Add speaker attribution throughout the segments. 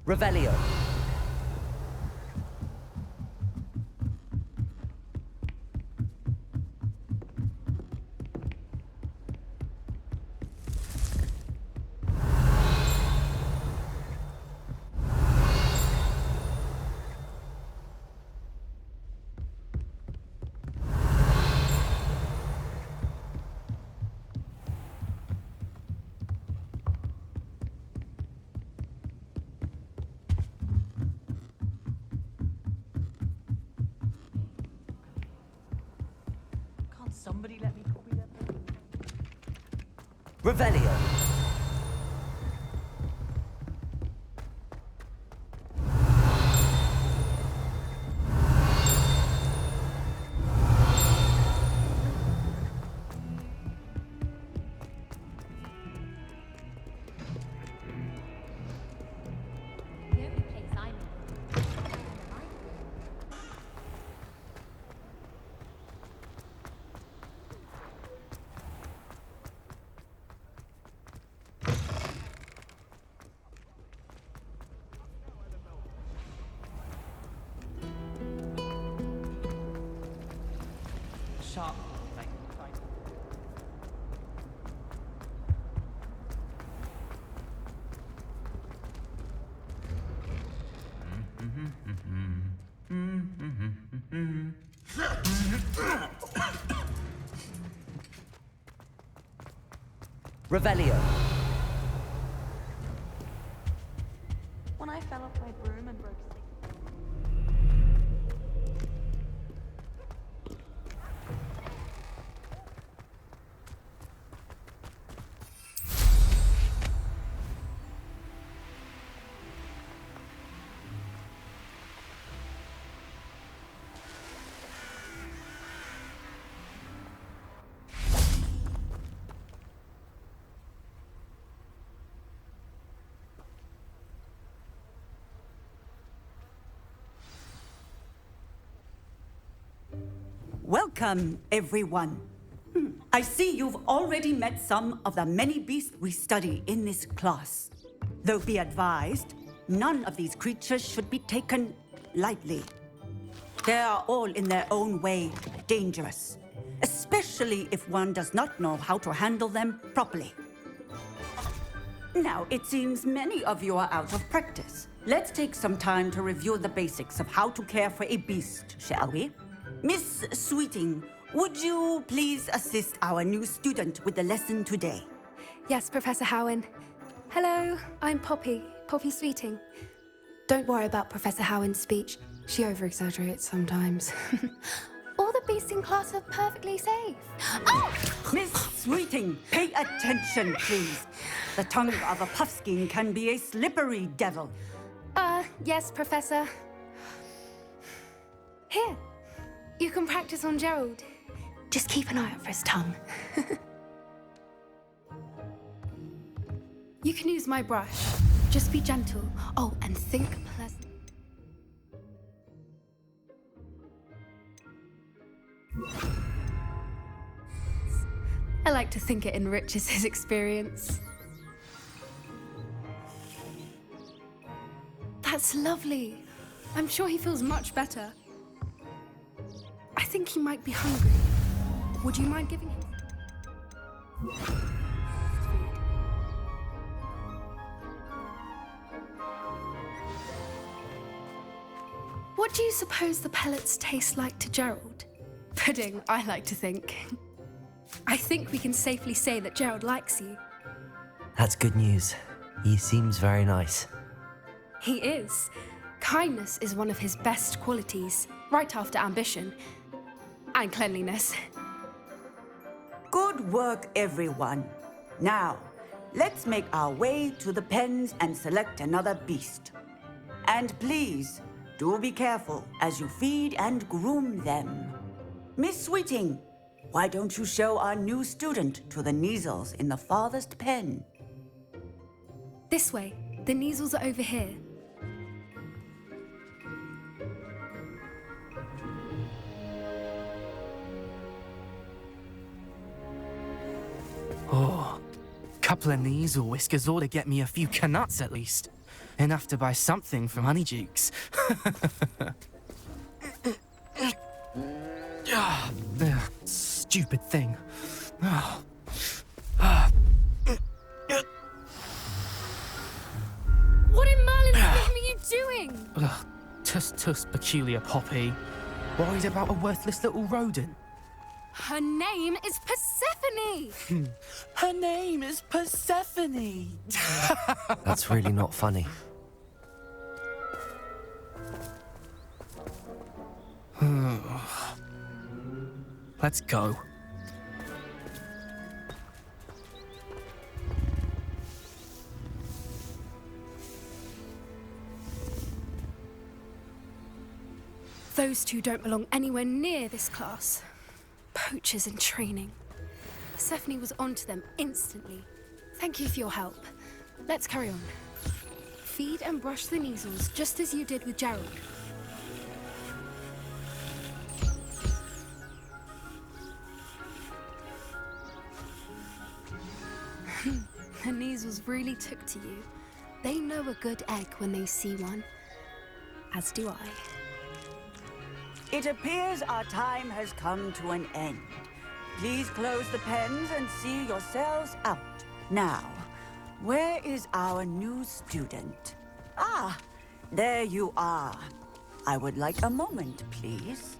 Speaker 1: Revelio.
Speaker 2: Somebody let me copy that.
Speaker 1: Revelio.
Speaker 2: Sharp.
Speaker 1: Revelio.
Speaker 3: When I fell off my broom and broke six.
Speaker 4: Welcome, everyone. I see you've already met some of the many beasts we study in this class. Though be advised, none of these creatures should be taken lightly. They are all in their own way dangerous, especially if one does not know how to handle them properly. Now, it seems many of you are out of practice. Let's take some time to review the basics of how to care for a beast, shall we? Miss Sweeting, would you please assist our new student with the lesson today?
Speaker 5: Yes, Professor Howen. Hello, I'm Poppy Sweeting. Don't worry about Professor Howen's speech. She over-exaggerates sometimes. All the beasts in class are perfectly safe. Oh!
Speaker 4: Miss Sweeting, pay attention, please. The tongue of a puffskein can be a slippery devil.
Speaker 5: Yes, Professor. Here, you can practice on Gerald. Just keep an eye out for his tongue. You can use my brush. Just be gentle. Oh, and think pleasant. I like to think it enriches his experience. That's lovely. I'm sure he feels much better. I think he might be hungry. Would you mind giving him food? What do you suppose the pellets taste like to Gerald? Pudding, I like to think. I think we can safely say that Gerald likes you.
Speaker 6: That's good news. He seems very nice.
Speaker 5: He is. Kindness is one of his best qualities, right after ambition. And cleanliness.
Speaker 4: Good work, everyone. Now, let's make our way to the pens and select another beast. And please, do be careful as you feed and groom them. Miss Sweeting, why don't you show our new student to the Neasels in the farthest pen?
Speaker 5: This way. The Neasels are over here.
Speaker 7: Oh, couple of Neasel whiskers ought to get me a few canuts at least. Enough to buy something from Honeydukes. Stupid thing. Ah.
Speaker 5: What in Merlin's name are you doing?
Speaker 7: Ugh, tuss, peculiar Poppy. Worried about a worthless little rodent?
Speaker 5: Her name is Persephone!
Speaker 7: Her name is Persephone!
Speaker 6: That's really not funny.
Speaker 7: Let's go.
Speaker 5: Those two don't belong anywhere near this class. Poachers in training. Persephone was onto them instantly. Thank you for your help. Let's carry on. Feed and brush the Neasels just as you did with Gerald. The Neasels really took to you. They know a good egg when they see one. As do I.
Speaker 4: It appears our time has come to an end. Please close the pens and see yourselves out. Now, where is our new student? Ah, there you are. I would like a moment, please.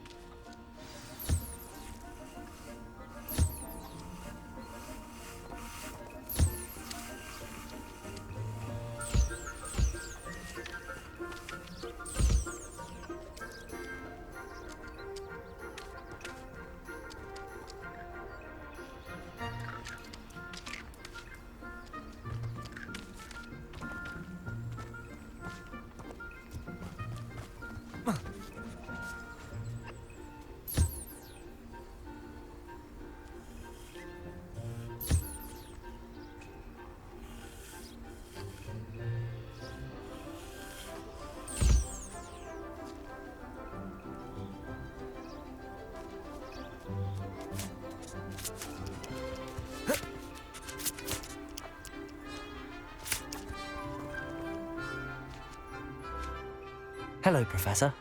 Speaker 6: Hello, Professor.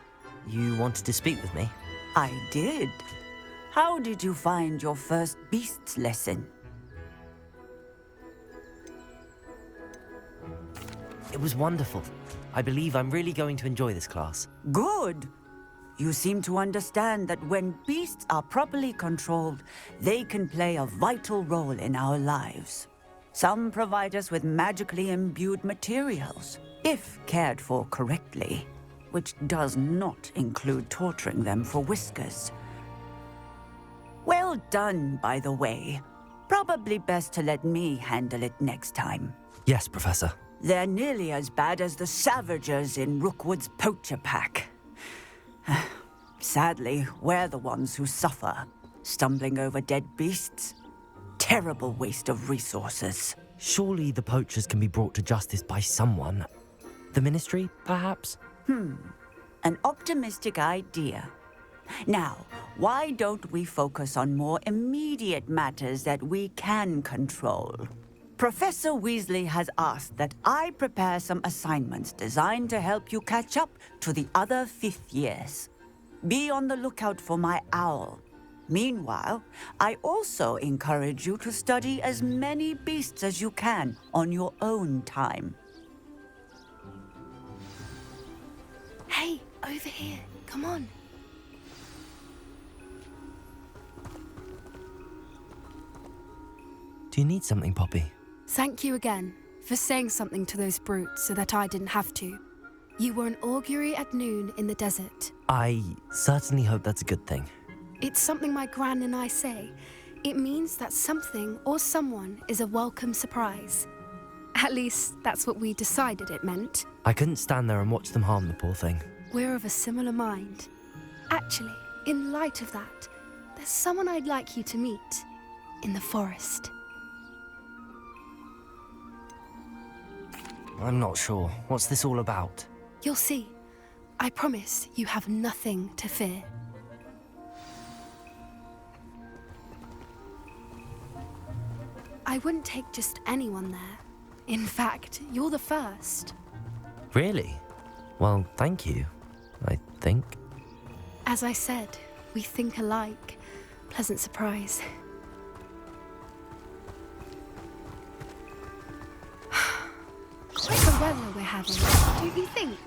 Speaker 6: You wanted to speak with me?
Speaker 4: I did. How did you find your first beasts lesson?
Speaker 6: It was wonderful. I believe I'm really going to enjoy this class.
Speaker 4: Good. You seem to understand that when beasts are properly controlled, they can play a vital role in our lives. Some provide us with magically imbued materials, if cared for correctly, which does not include torturing them for whiskers. Well done, by the way. Probably best to let me handle it next time.
Speaker 6: Yes, Professor.
Speaker 4: They're nearly as bad as the Savagers in Rookwood's poacher pack. Sadly, we're the ones who suffer, stumbling over dead beasts. Terrible waste of resources.
Speaker 6: Surely the poachers can be brought to justice by someone. The Ministry, perhaps?
Speaker 4: An optimistic idea. Now, why don't we focus on more immediate matters that we can control? Professor Weasley has asked that I prepare some assignments designed to help you catch up to the other fifth years. Be on the lookout for my owl. Meanwhile, I also encourage you to study as many beasts as you can on your own time.
Speaker 5: Hey, over here. Come on.
Speaker 6: Do you need something, Poppy?
Speaker 5: Thank you again for saying something to those brutes so that I didn't have to. You were an augury at noon in the desert.
Speaker 6: I certainly hope that's a good thing.
Speaker 5: It's something my gran and I say. It means that something or someone is a welcome surprise. At least, that's what we decided it meant.
Speaker 6: I couldn't stand there and watch them harm the poor thing.
Speaker 5: We're of a similar mind. Actually, in light of that, there's someone I'd like you to meet. In the forest.
Speaker 6: I'm not sure. What's this all about?
Speaker 5: You'll see. I promise you have nothing to fear. I wouldn't take just anyone there. In fact, you're the first.
Speaker 6: Really? Well, thank you, I think.
Speaker 5: As I said, we think alike. Pleasant surprise. Quite the weather we're having, don't you think?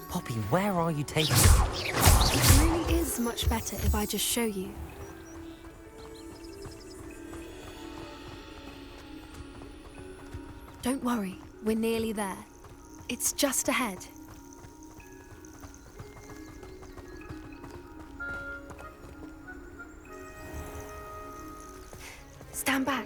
Speaker 6: Poppy, where are you taking me?
Speaker 5: It really is much better if I just show you. Don't worry, we're nearly there. It's just ahead. Stand back.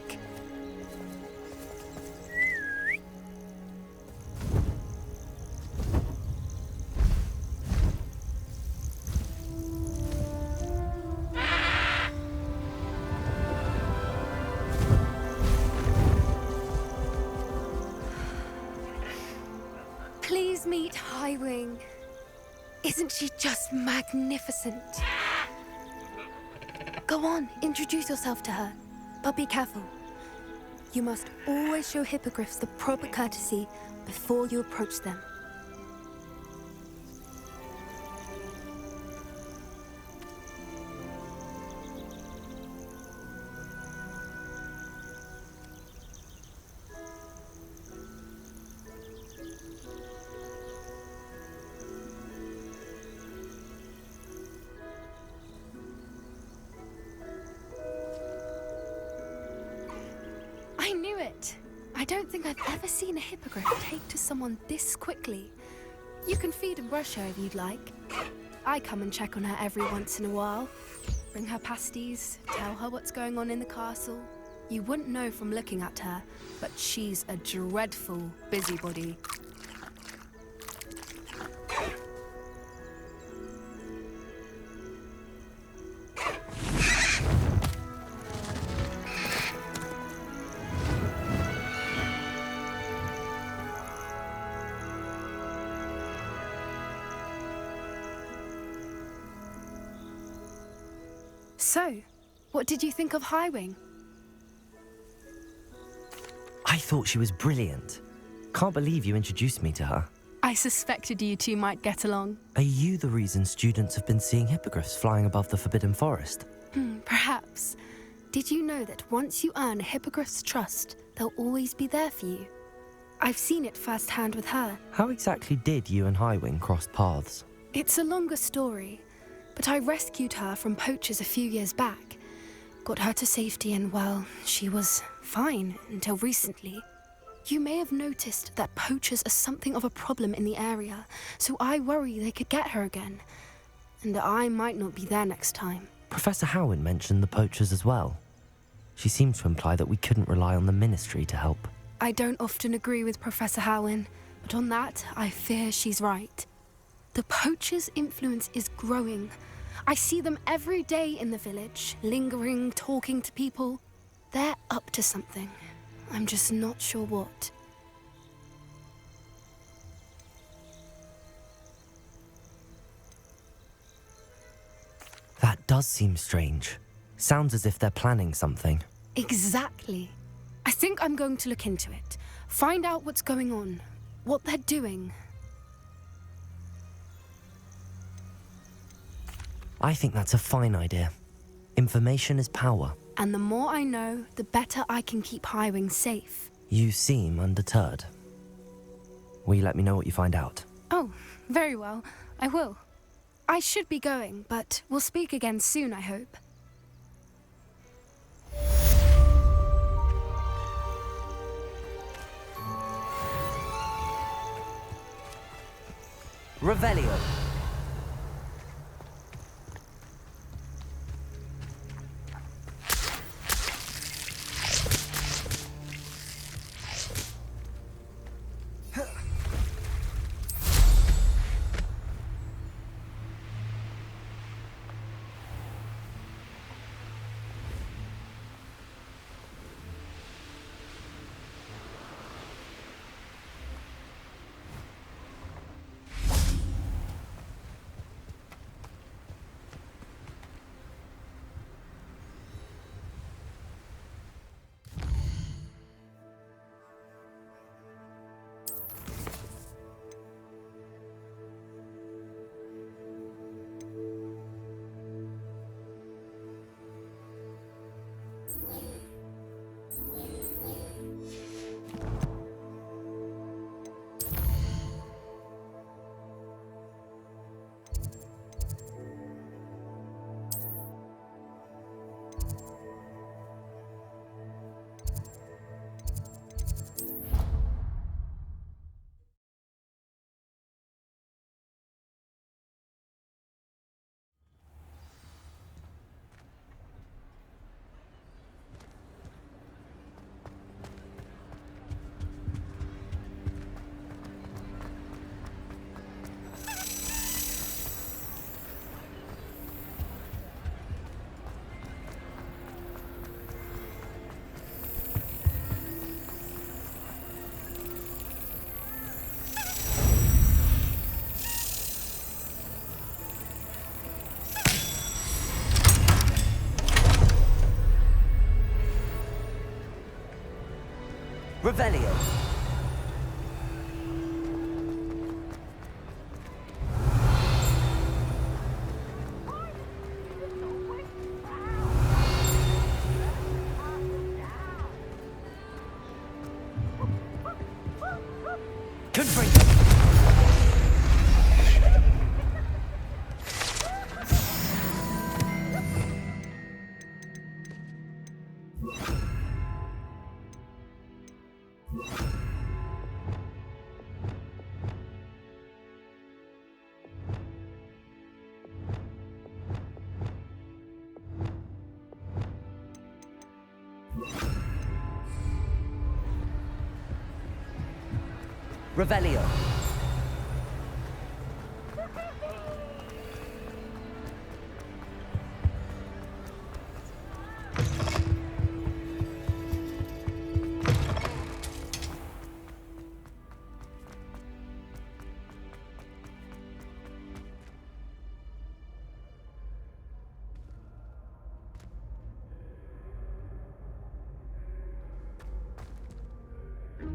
Speaker 5: Please meet Highwing. Isn't she just magnificent? Go on, introduce yourself to her. But be careful. You must always show hippogriffs the proper courtesy before you approach them. I knew it! I don't think I've ever seen a hippogriff take to someone this quickly. You can feed and brush her if you'd like. I come and check on her every once in a while. Bring her pasties, tell her what's going on in the castle. You wouldn't know from looking at her, but she's a dreadful busybody. So, what did you think of Highwing?
Speaker 6: I thought she was brilliant. Can't believe you introduced me to her.
Speaker 5: I suspected you two might get along.
Speaker 6: Are you the reason students have been seeing hippogriffs flying above the Forbidden Forest?
Speaker 5: Perhaps. Did you know that once you earn a hippogriff's trust, they'll always be there for you? I've seen it firsthand with her.
Speaker 6: How exactly did you and Highwing cross paths?
Speaker 5: It's a longer story, but I rescued her from poachers a few years back. Got her to safety and, well, she was fine until recently. You may have noticed that poachers are something of a problem in the area, so I worry they could get her again. And I might not be there next time.
Speaker 6: Professor Howin mentioned the poachers as well. She seemed to imply that we couldn't rely on the Ministry to help.
Speaker 5: I don't often agree with Professor Howin, but on that, I fear she's right. The poachers' influence is growing. I see them every day in the village, lingering, talking to people. They're up to something. I'm just not sure what.
Speaker 6: That does seem strange. Sounds as if they're planning something.
Speaker 5: Exactly. I think I'm going to look into it. Find out what's going on, what they're doing.
Speaker 6: I think that's a fine idea. Information is power.
Speaker 5: And the more I know, the better I can keep Highwing safe.
Speaker 6: You seem undeterred. Will you let me know what you find out?
Speaker 5: Oh, very well. I will. I should be going, but we'll speak again soon, I hope.
Speaker 1: Revelio. Revelio. Confringo. Revelio.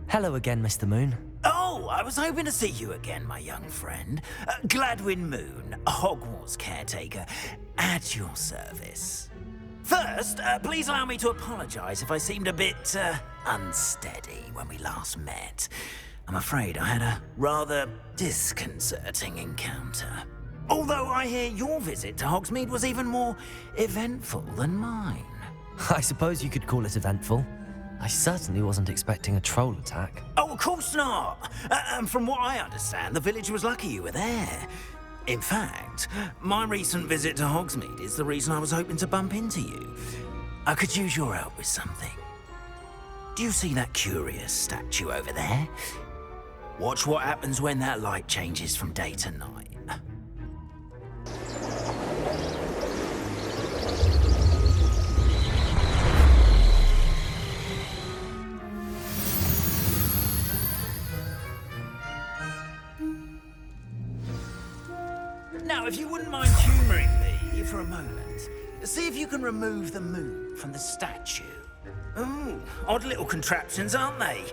Speaker 6: Hello again, Mr. Moon.
Speaker 8: Oh, I was hoping to see you again, my young friend. Gladwin Moon, Hogwarts caretaker, at your service. First, please allow me to apologize if I seemed a bit unsteady when we last met. I'm afraid I had a rather disconcerting encounter. Although I hear your visit to Hogsmeade was even more eventful than mine.
Speaker 6: I suppose you could call it eventful. I certainly wasn't expecting a troll attack.
Speaker 8: Oh, of course not. And from what I understand, the village was lucky you were there. In fact, my recent visit to Hogsmeade is the reason I was hoping to bump into you. I could use your help with something. Do you see that curious statue over there? Watch what happens when that light changes from day to night. Now, if you wouldn't mind humouring me for a moment, see if you can remove the moon from the statue. Ooh, odd little contraptions, aren't they?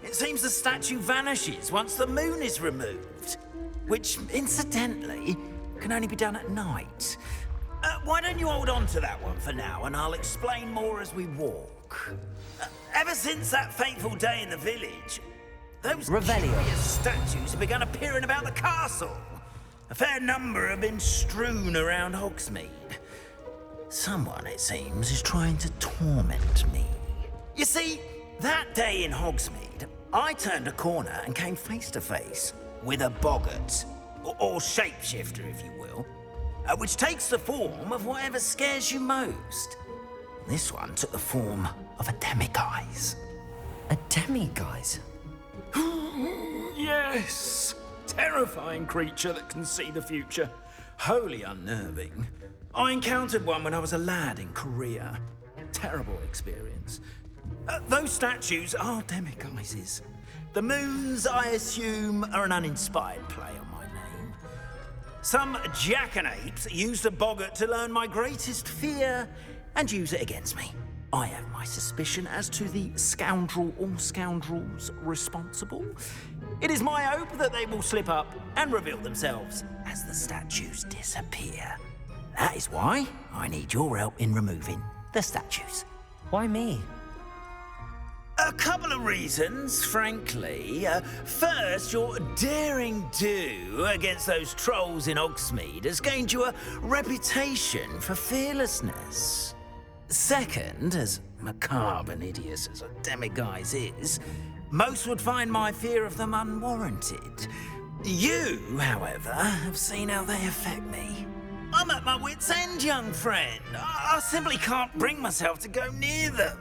Speaker 8: It seems the statue vanishes once the moon is removed, which, incidentally, can only be done at night. Why don't you hold on to that one for now, and I'll explain more as we walk. Ever since that fateful day in the village, those curious statues have begun appearing about the castle. A fair number have been strewn around Hogsmeade. Someone, it seems, is trying to torment me. You see, that day in Hogsmeade, I turned a corner and came face to face with a boggart, or shapeshifter, if you will, which takes the form of whatever scares you most. This one took the form of a demiguise.
Speaker 6: A demiguise?
Speaker 8: Yes! Terrifying creature that can see the future. Wholly unnerving. I encountered one when I was a lad in Korea. Terrible experience. Those statues are demiguises. The moons, I assume, are an uninspired play on my name. Some jackanapes used a boggart to learn my greatest fear and use it against me. I have my suspicion as to the scoundrel or scoundrels responsible. It is my hope that they will slip up and reveal themselves as the statues disappear. That is why I need your help in removing the statues.
Speaker 6: Why me?
Speaker 8: A couple of reasons, frankly. First, your daring do against those trolls in Hogsmeade has gained you a reputation for fearlessness. Second, as macabre and hideous as a demiguise is, most would find my fear of them unwarranted. You, however, have seen how they affect me. I'm at my wit's end, young friend. I simply can't bring myself to go near them.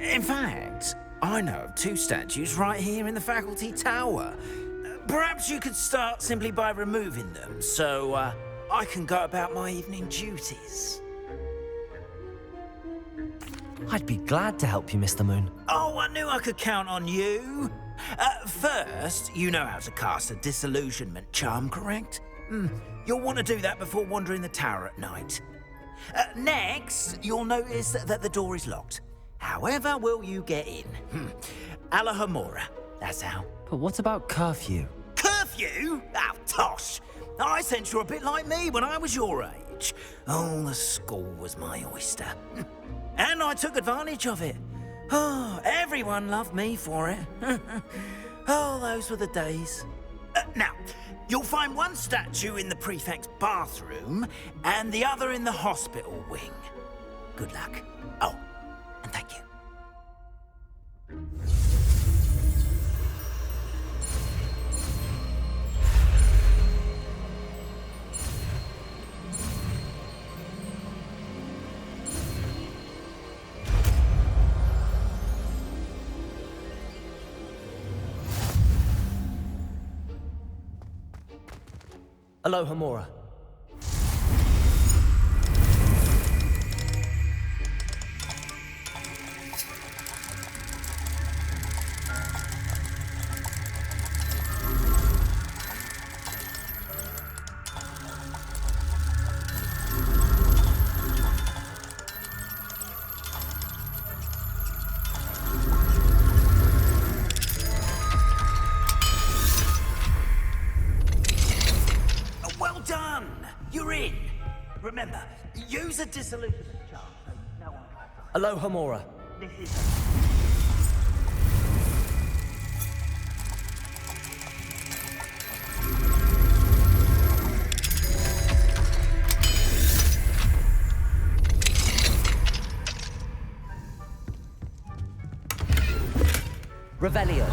Speaker 8: In fact, I know of two statues right here in the faculty tower. Perhaps you could start simply by removing them, so I can go about my evening duties.
Speaker 6: I'd be glad to help you, Mr. Moon.
Speaker 8: Oh, I knew I could count on you. First, you know how to cast a disillusionment charm, correct? You'll want to do that before wandering the tower at night. Next, you'll notice that the door is locked. However will you get in? Alahomora, that's how.
Speaker 6: But what about curfew?
Speaker 8: Curfew? Oh, tosh. I sense you're a bit like me when I was your age. Oh, the school was my oyster. And I took advantage of it. Oh, everyone loved me for it. Oh, those were the days. Now, you'll find one statue in the prefect's bathroom and the other in the hospital wing. Good luck. Oh, and thank you.
Speaker 6: Alohomora.
Speaker 8: Well done! You're in. Remember, use a disillusionment charm so no one can find.
Speaker 6: Alohomora.
Speaker 8: This is
Speaker 1: Revelio.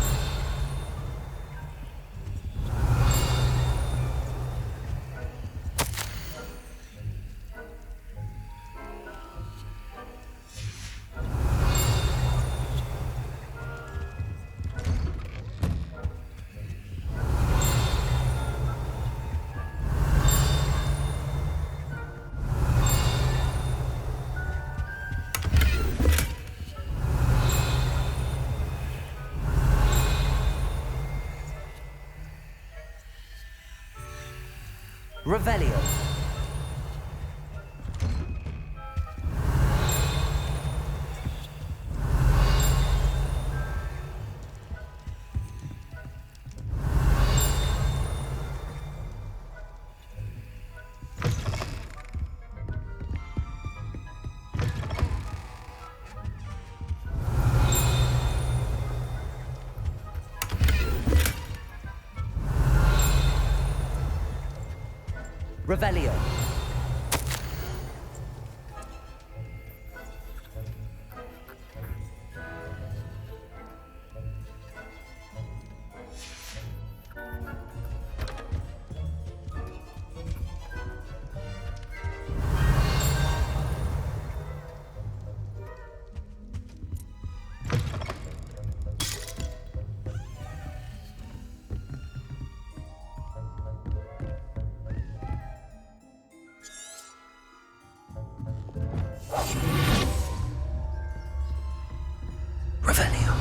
Speaker 1: Revelio. Revelio.
Speaker 8: Revelio.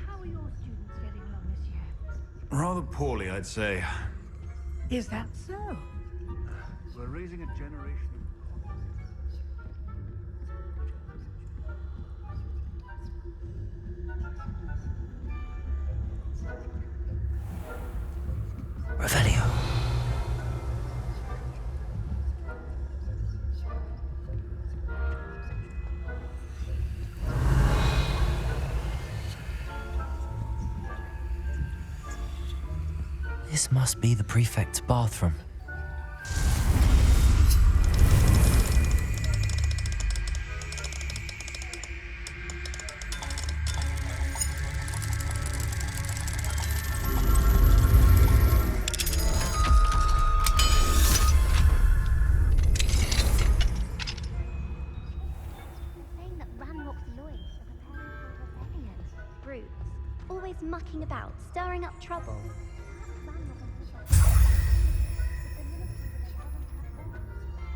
Speaker 2: How are your students getting along this year?
Speaker 9: Rather poorly, I'd say.
Speaker 2: Is that so?
Speaker 9: We're raising a generation
Speaker 8: Revelio.
Speaker 6: This must be the prefect's bathroom.
Speaker 10: Saying that Ranrock's Lloyds are preparing for a rebellion. Brutes, always mucking about, stirring up trouble.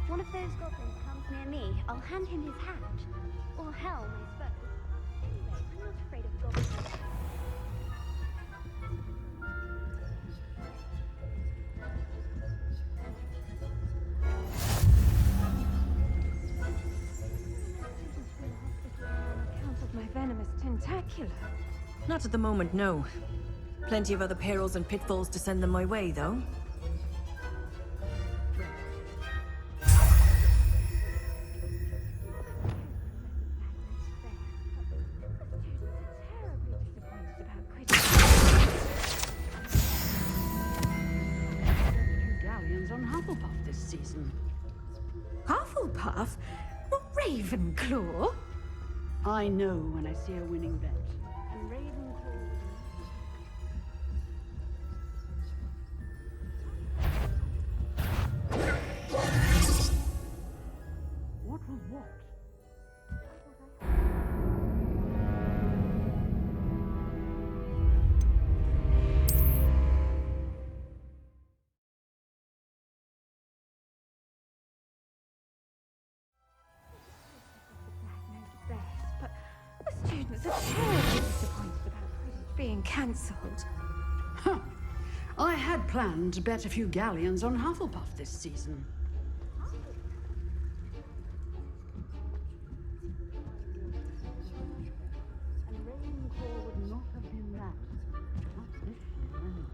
Speaker 10: If one of those goblins comes near me, I'll hand him his hat. Or hell, I suppose. Anyway, I'm not afraid of goblins.
Speaker 3: Account of my venomous tentacular.
Speaker 11: Not at the moment, no. Plenty of other perils and pitfalls to send them my way, though.
Speaker 2: Galleons on Hufflepuff this season.
Speaker 3: Hufflepuff? Not Ravenclaw?
Speaker 2: I know when I see a winning bet. And Ravenclaw... What was what?
Speaker 3: But the students are terribly disappointed about quidditch being cancelled.
Speaker 2: Huh. I had planned to bet a few galleons on Hufflepuff this season. And Ravenclaw would not have been that. Not this year, anyway.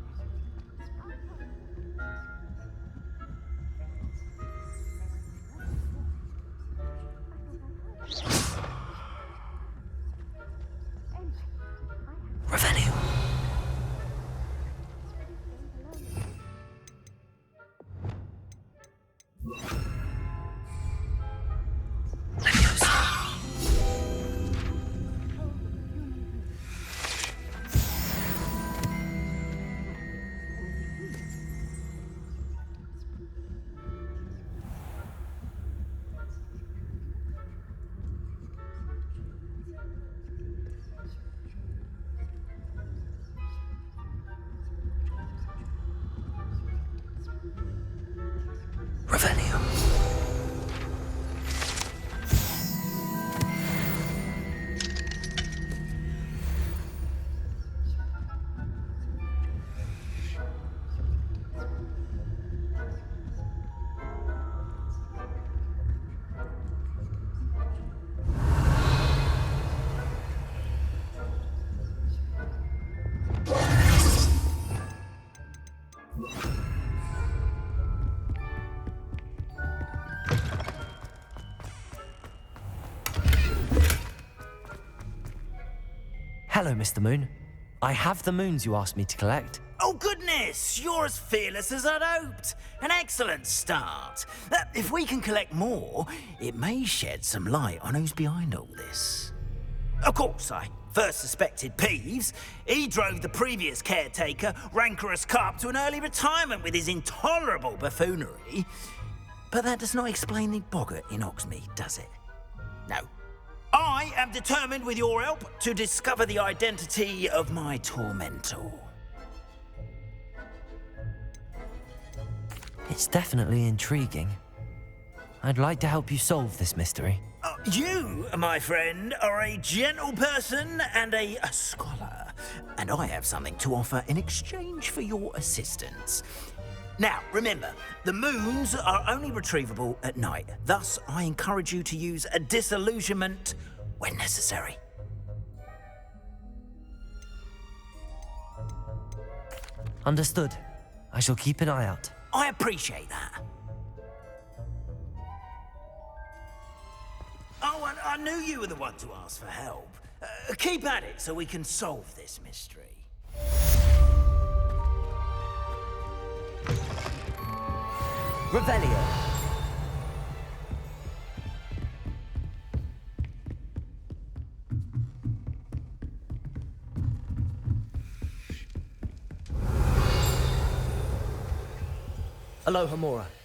Speaker 6: Revenue. Revenue. Hello, Mr. Moon. I have the moons you asked me to collect.
Speaker 8: Oh, goodness! You're as fearless as I'd hoped. An excellent start. If we can collect more, it may shed some light on who's behind all this. Of course, I first suspected Peeves. He drove the previous caretaker, Rancorous Carp, to an early retirement with his intolerable buffoonery. But that does not explain the boggart in Hogsmeade, does it? No. I am determined, with your help, to discover the identity of my tormentor.
Speaker 6: It's definitely intriguing. I'd like to help you solve this mystery.
Speaker 8: You, my friend, are a gentle person and a scholar, and I have something to offer in exchange for your assistance. Now, remember, the moons are only retrievable at night. Thus, I encourage you to use a disillusionment when necessary.
Speaker 6: Understood. I shall keep an eye out.
Speaker 8: I appreciate that. Oh, and I knew you were the one to ask for help. Keep at it so we can solve this mystery.
Speaker 1: Revelio. Alohomora.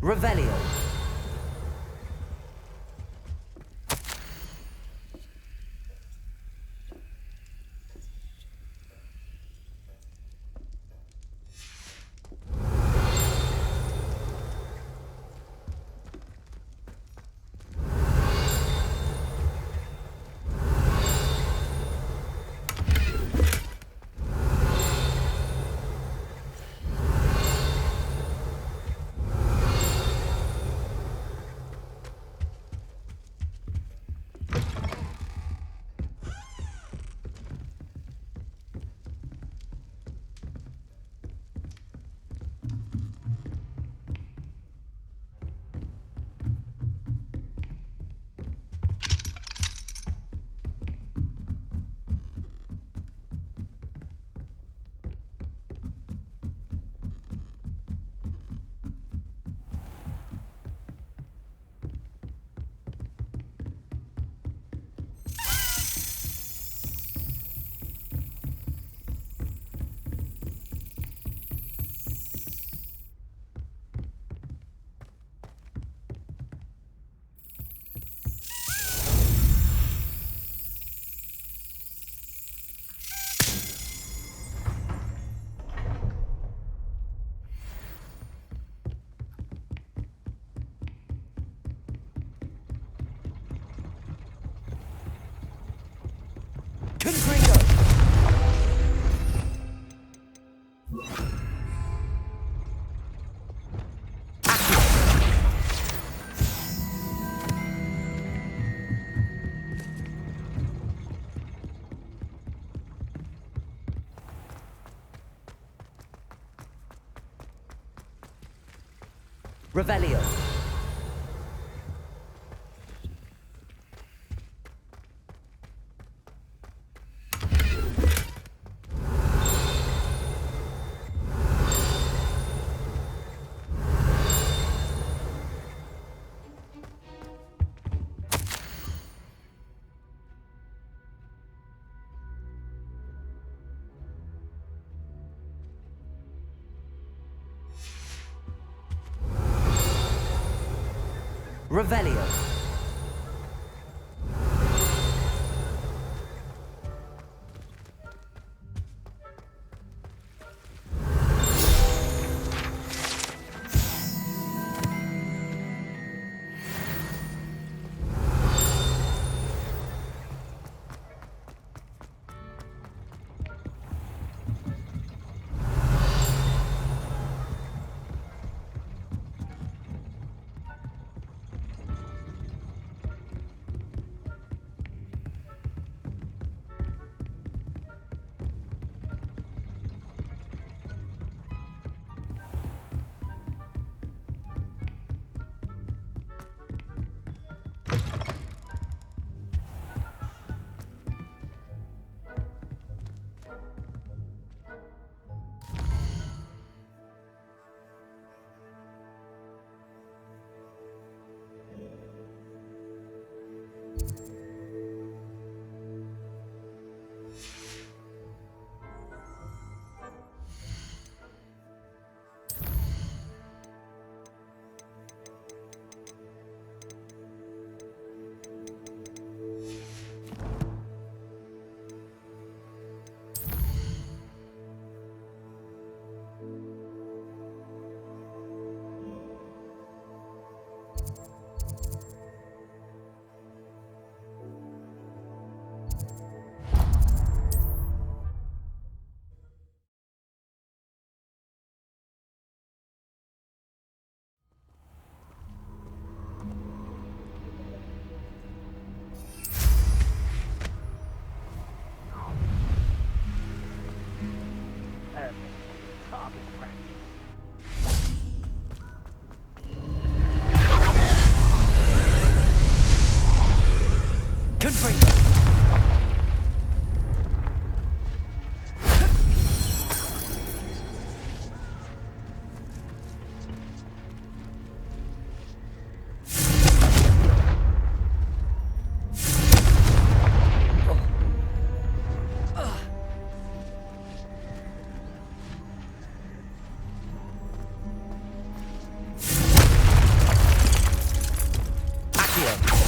Speaker 1: Revelio. Revelio. Revelio.
Speaker 6: Accio.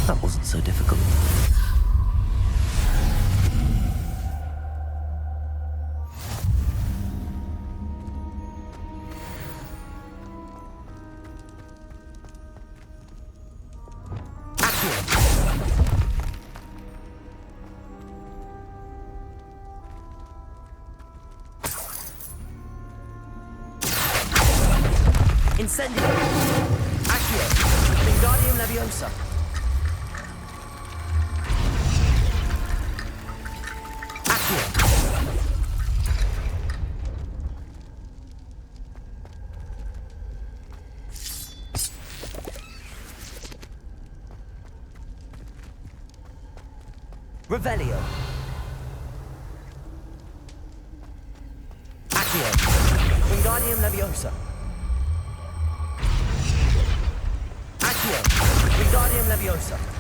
Speaker 6: That wasn't so difficult. Incendio! Accio! Wingardium Leviosa! Accio! Revelio! Accio! Wingardium Leviosa! Wingardium Leviosa.